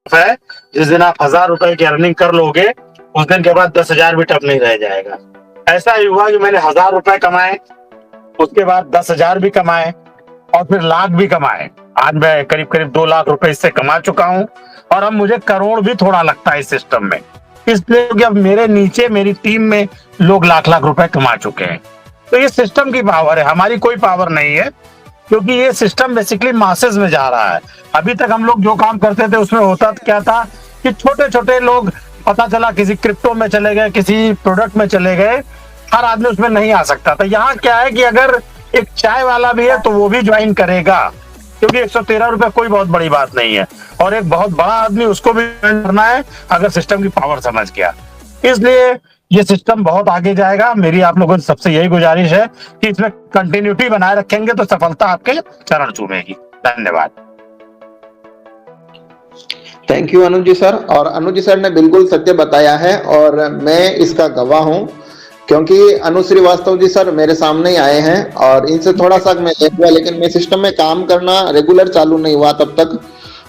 है, जिस दिन आप 1000 रुपए की अर्निंग कर लोगे, उस दिन के बाद 10,000 भी टफ नहीं रह जाएगा। ऐसा ही हुआ कि मैंने 1000 रुपए कमाए, उसके बाद 10,000 भी कमाए और फिर लाख भी कमाए। आज मैं करीब करीब 2 लाख रुपए इससे कमा चुका हूँ और अब मुझे करोड़ भी थोड़ा लगता है इस सिस्टम में, इसलिए कि अब मेरे नीचे मेरी टीम में लोग लाख लाख रुपए कमा चुके हैं। तो ये सिस्टम की पावर है, हमारी कोई पावर नहीं है, क्योंकि ये सिस्टम बेसिकली मासेस में जा रहा है। अभी तक हम लोग जो काम करते थे उसमें होता क्या था कि छोटे छोटे लोग, पता चला किसी क्रिप्टो में चले गए, किसी प्रोडक्ट में चले गए, हर आदमी उसमें नहीं आ सकता था। यहाँ क्या है कि अगर एक चाय वाला भी है तो वो भी ज्वाइन करेगा, क्योंकि 113 रुपए कोई बहुत बड़ी बात नहीं है, और एक बहुत बड़ा आदमी उसको भी ज्वाइन करना है अगर सिस्टम की पावर समझ गया। इसलिए ये सिस्टम बहुत आगे जाएगा। मेरी आप लोगों से सबसे यही गुजारिश है कि इसमें कंटिन्यूटी बनाए रखेंगे तो सफलता आपके चरण चूमेगी। धन्यवाद। Thank you Anuj ji sir. और अनुज जी सर ने बिल्कुल सत्य बताया है और मैं इसका गवाह हूं, क्योंकि अनुज श्रीवास्तव जी सर मेरे सामने ही आए हैं और इनसे थोड़ा सा मैं लेट हुआ, लेकिन मैं सिस्टम में काम करना रेगुलर चालू नहीं हुआ तब तक,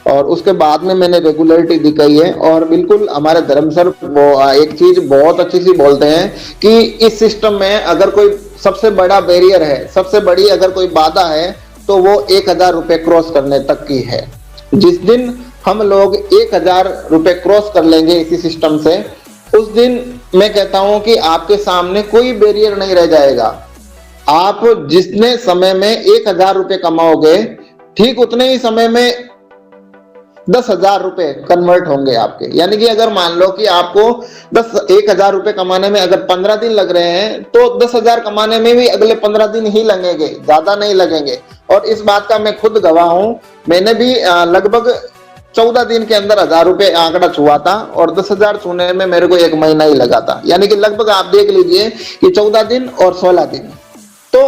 और उसके बाद में मैंने रेगुलरिटी दिखाई है। और बिल्कुल हमारे धर्म सर वो एक चीज बहुत अच्छी सी बोलते हैं कि इस सिस्टम में अगर कोई सबसे बड़ा बैरियर है, सबसे बड़ी अगर कोई बाधा है, तो वो 1000 रुपए क्रॉस करने तक की है। जिस दिन हम लोग 1000 रुपए क्रॉस कर लेंगे इसी सिस्टम से, उस दिन मैं कहता हूं कि आपके सामने कोई बैरियर नहीं रह जाएगा। आप जितने समय में 1000 रुपए कमाओगे, ठीक उतने ही समय में 10,000 रुपए कन्वर्ट होंगे आपके। यानी कि अगर मान लो कि आपको 10,000 रुपए कमाने में अगर 15 दिन लग रहे हैं, तो 10,000 कमाने में भी अगले 15 दिन ही लगेंगे, ज्यादा नहीं लगेंगे। और इस बात का मैं खुद गवाह हूं। मैंने भी लगभग 14 दिन के अंदर 1000 रुपए आंकड़ा छुआ था और 10,000 छूने में मेरे को 1 महीना ही लगा था। यानी कि लगभग आप देख लीजिए कि 14 दिन और 16 दिन। तो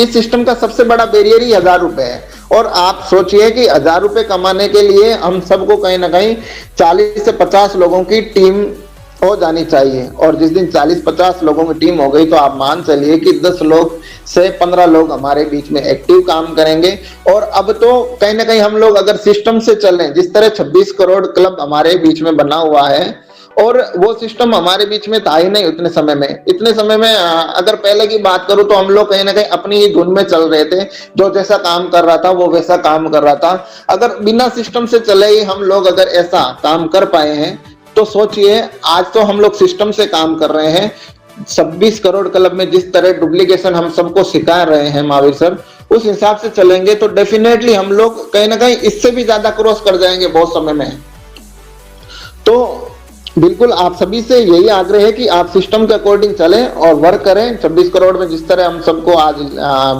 इस सिस्टम का सबसे बड़ा बैरियर ही 1000 रुपए है। और आप सोचिए कि 1000 रुपए कमाने के लिए हम सबको कहीं ना कहीं 40 से 50 लोगों की टीम हो जानी चाहिए। और जिस दिन 40-50 लोगों की टीम हो गई, तो आप मान चलिए कि 10 लोग से 15 लोग हमारे बीच में एक्टिव काम करेंगे। और अब तो कहीं ना कहीं हम लोग अगर सिस्टम से चलें, जिस तरह 26 करोड़ क्लब हमारे बीच में बना हुआ है, और वो सिस्टम हमारे बीच में था ही नहीं इतने समय में अगर पहले की बात करूं तो हम लोग कहीं ना कहीं अपनी ही धुन में चल रहे थे। जो जैसा काम कर रहा था वो वैसा काम कर रहा था। अगर बिना सिस्टम से चले ही हम लोग अगर ऐसा काम कर पाए हैं, तो सोचिए आज तो हम लोग सिस्टम से काम कर रहे हैं। 26 करोड़ क्लब में जिस तरह डुप्लीकेशन हम सबको सिखा रहे हैं महावीर सर, उस हिसाब से चलेंगे तो डेफिनेटली हम लोग कहीं ना कहीं इससे भी ज्यादा क्रॉस कर जाएंगे बहुत समय में। तो बिल्कुल आप सभी से यही आग्रह है कि आप सिस्टम के अकॉर्डिंग चलें और वर्क करें। 26 करोड़ में जिस तरह हम सबको आज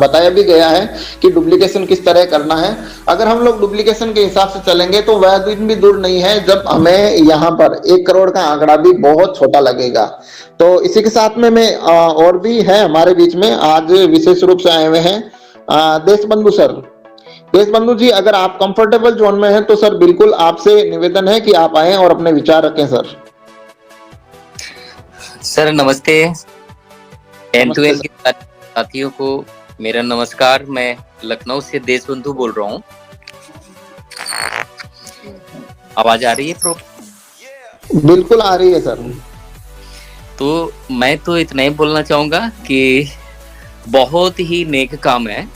बताया भी गया है कि डुप्लीकेशन किस तरह करना है, अगर हम लोग डुप्लीकेशन के हिसाब से चलेंगे तो वह दिन भी दूर नहीं है जब हमें यहाँ पर 1 करोड़ का आंकड़ा भी बहुत छोटा लगेगा। तो इसी के साथ में मैं और भी है हमारे बीच में आज विशेष रूप से आए हुए हैं देशबंधु सर। देशबंधु जी, अगर आप कंफर्टेबल जोन में हैं तो सर बिल्कुल आपसे निवेदन है कि आप आएं और अपने विचार रखें सर। सर नमस्ते। एंड टू एंड के साथियों को मेरा नमस्कार। मैं लखनऊ से देशबंधु बोल रहा हूँ। आवाज आ रही है प्रो? बिल्कुल आ रही है सर। तो मैं तो इतना ही बोलना चाहूंगा कि बहुत ही नेक काम है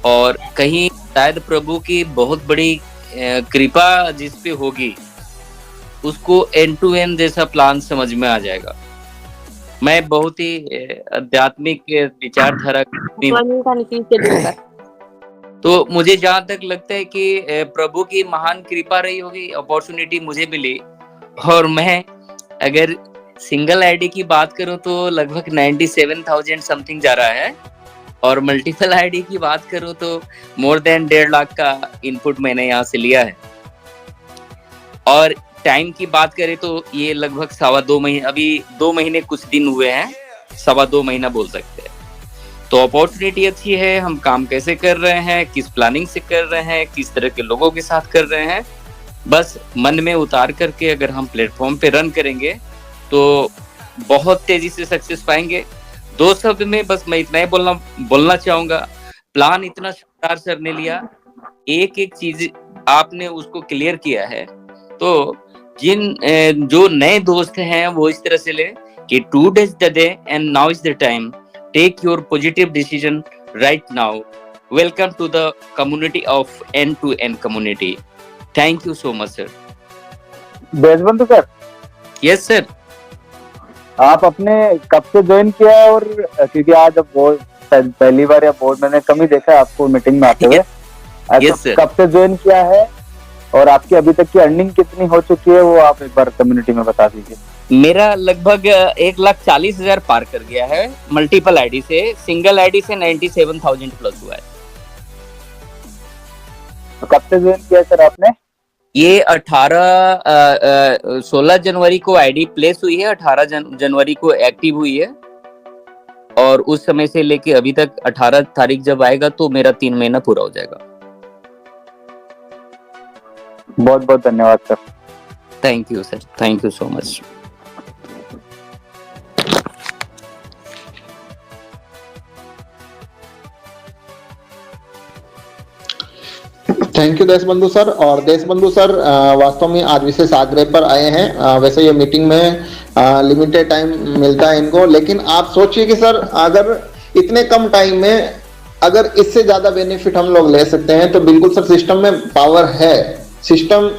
और कहीं शायद प्रभु की बहुत बड़ी कृपा जिस पे होगी उसको एंड टू एंड जैसा प्लान समझ में आ जाएगा। मैं बहुत ही आध्यात्मिक विचारधारा तो मुझे जहां तक लगता है कि प्रभु की महान कृपा रही होगी, अपॉर्चुनिटी मुझे मिली। और मैं अगर सिंगल आईडी की बात करूं तो लगभग 97,000 समथिंग जा रहा है और मल्टीपल आईडी की बात करूं तो मोर देन 1.5 लाख का इनपुट मैंने यहाँ से लिया है। और टाइम की बात करें तो ये लगभग 2.25 महीने, अभी 2 महीने कुछ दिन हुए हैं, 2.25 महीना बोल सकते हैं। तो अपॉर्चुनिटी अच्छी है। हम काम कैसे कर रहे हैं, किस प्लानिंग से कर रहे हैं, किस तरह के लोगों के साथ कर रहे हैं, बस मन में उतार करके अगर हम प्लेटफॉर्म पे रन करेंगे तो बहुत तेजी से सक्सेस पाएंगे। 2 शब्द में बस मैं इतना ही बोलना चाहूंगा। प्लान इतना शानदार सर ने लिया, एक एक चीज आपने उसको क्लियर किया है तो जो नए दोस्त हैं वो इस तरह से ले कि today is the day and now is the time, take your positive decision right now. Welcome to the community of end to end community. Thank you so much sir. Deshbandhu sir, yes sir. आप अपने कब से join किया है? और क्योंकि आज board पहली बार या बोर्ड मैंने कम ही देखा है आपको मीटिंग में आते हुए। Yes, sir. कब से ज्वाइन किया है और आपकी अभी तक की अर्निंग कितनी हो चुकी है वो आप एक बार कम्युनिटी में बता दीजिए। मेरा लगभग 1,40,000 पार कर गया है मल्टीपल आईडी से। सिंगल आईडी से 97,000 प्लस हुआ है। तो कब से ज्वाइन किया सर आपने? ये 16 जनवरी को आईडी प्लेस हुई है, 18 जनवरी को एक्टिव हुई है और उस समय से लेके अभी तक 18 तारीख जब आएगा तो मेरा 3 महीना पूरा हो जाएगा। बहुत बहुत धन्यवाद sir. Thank you sir, thank you so much. Thank you Deshbandhu sir. और देशबंधु सर वास्तव में आज विशेष आग्रह पर आए हैं। वैसे ये मीटिंग में लिमिटेड टाइम मिलता है इनको, लेकिन आप सोचिए कि सर अगर इतने कम टाइम में अगर इससे ज्यादा बेनिफिट हम लोग ले सकते हैं तो बिल्कुल सर सिस्टम में पावर है। सिस्टम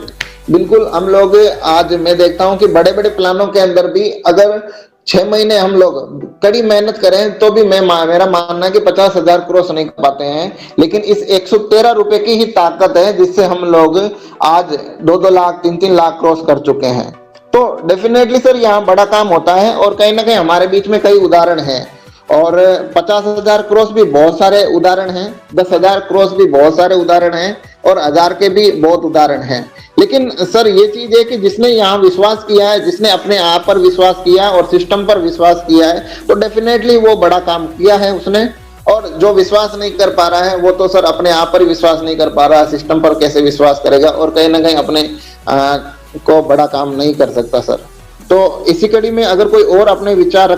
बिल्कुल हम लोग आज मैं देखता हूं कि बड़े बड़े प्लानों के अंदर भी अगर 6 महीने हम लोग कड़ी मेहनत करें तो भी मेरा मानना है कि 50,000 क्रॉस नहीं कर पाते हैं। लेकिन इस 113 रुपए की ही ताकत है जिससे हम लोग आज 2-2 लाख 3-3 लाख क्रॉस कर चुके हैं। तो डेफिनेटली सर यहाँ बड़ा काम होता है और कहीं ना कहीं हमारे बीच में कई उदाहरण हैं और 50,000 क्रॉस भी बहुत सारे उदाहरण हैं, 10,000 क्रॉस भी बहुत सारे उदाहरण हैं और 1000 के भी बहुत उदाहरण हैं। लेकिन सर ये चीज है कि जिसने यहाँ विश्वास किया है, जिसने अपने आप पर विश्वास किया और सिस्टम पर विश्वास किया है तो डेफिनेटली वो बड़ा काम किया है उसने। और जो विश्वास नहीं कर पा रहा है वो तो सर अपने आप पर ही विश्वास नहीं कर पा रहा, सिस्टम पर कैसे विश्वास करेगा और कहीं ना कहीं अपने को बड़ा काम नहीं कर सकता सर। तो इसी कड़ी में अगर कोई और अपने विचार